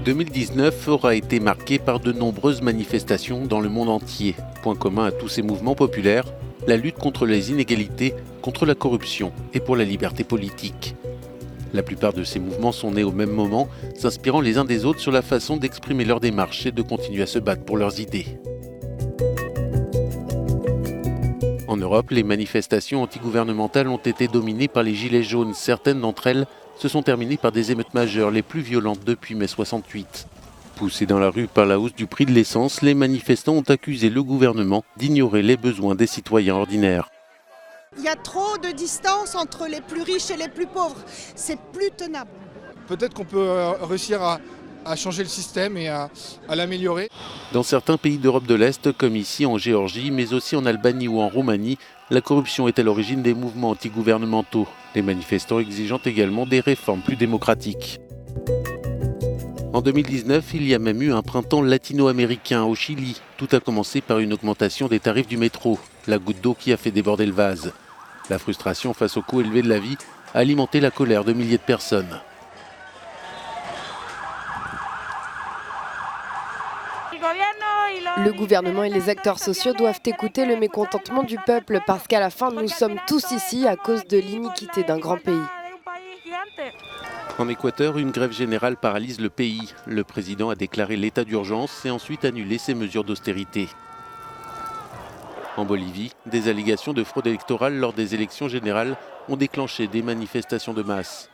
2019 aura été marqué par de nombreuses manifestations dans le monde entier. Point commun à tous ces mouvements populaires, la lutte contre les inégalités, contre la corruption et pour la liberté politique. La plupart de ces mouvements sont nés au même moment, s'inspirant les uns des autres sur la façon d'exprimer leur démarche et de continuer à se battre pour leurs idées. En Europe, les manifestations antigouvernementales ont été dominées par les gilets jaunes. Certaines d'entre elles se sont terminées par des émeutes majeures, les plus violentes depuis mai 68. Poussés dans la rue par la hausse du prix de l'essence, les manifestants ont accusé le gouvernement d'ignorer les besoins des citoyens ordinaires. Il y a trop de distance entre les plus riches et les plus pauvres. C'est plus tenable. Peut-être qu'on peut réussir à changer le système et à l'améliorer. Dans certains pays d'Europe de l'Est, comme ici en Géorgie, mais aussi en Albanie ou en Roumanie, la corruption est à l'origine des mouvements antigouvernementaux. Les manifestants exigeant également des réformes plus démocratiques. En 2019, il y a même eu un printemps latino-américain au Chili. Tout a commencé par une augmentation des tarifs du métro, la goutte d'eau qui a fait déborder le vase. La frustration face au coût élevé de la vie a alimenté la colère de milliers de personnes. Le gouvernement et les acteurs sociaux doivent écouter le mécontentement du peuple parce qu'à la fin, nous sommes tous ici à cause de l'iniquité d'un grand pays. En Équateur, une grève générale paralyse le pays. Le président a déclaré l'état d'urgence et ensuite annulé ses mesures d'austérité. En Bolivie, des allégations de fraude électorale lors des élections générales ont déclenché des manifestations de masse.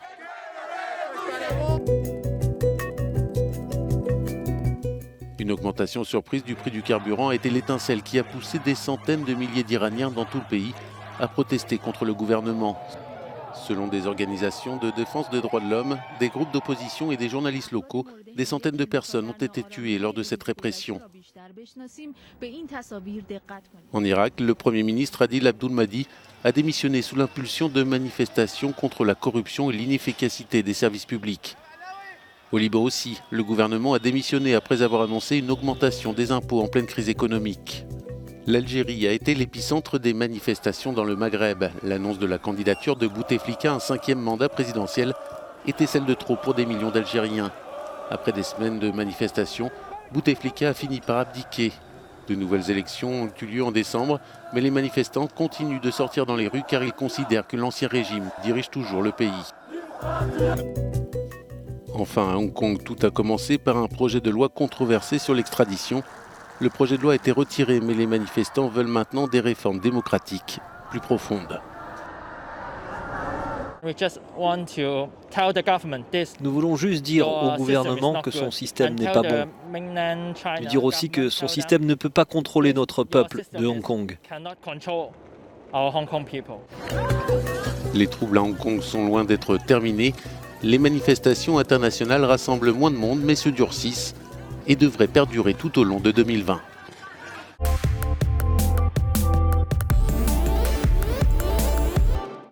Une augmentation surprise du prix du carburant a été l'étincelle qui a poussé des centaines de milliers d'Iraniens dans tout le pays à protester contre le gouvernement. Selon des organisations de défense des droits de l'homme, des groupes d'opposition et des journalistes locaux, des centaines de personnes ont été tuées lors de cette répression. En Irak, le Premier ministre Adil Abdul-Mahdi a démissionné sous l'impulsion de manifestations contre la corruption et l'inefficacité des services publics. Au Liban aussi, le gouvernement a démissionné après avoir annoncé une augmentation des impôts en pleine crise économique. L'Algérie a été l'épicentre des manifestations dans le Maghreb. L'annonce de la candidature de Bouteflika à un 5e mandat présidentiel était celle de trop pour des millions d'Algériens. Après des semaines de manifestations, Bouteflika a fini par abdiquer. De nouvelles élections ont eu lieu en décembre, mais les manifestants continuent de sortir dans les rues car ils considèrent que l'ancien régime dirige toujours le pays. Enfin, à Hong Kong, tout a commencé par un projet de loi controversé sur l'extradition. Le projet de loi a été retiré, mais les manifestants veulent maintenant des réformes démocratiques plus profondes. Nous voulons juste dire au gouvernement que son système n'est pas bon. Et dire aussi que son système ne peut pas contrôler notre peuple de Hong Kong. Les troubles à Hong Kong sont loin d'être terminés. Les manifestations internationales rassemblent moins de monde mais se durcissent et devraient perdurer tout au long de 2020.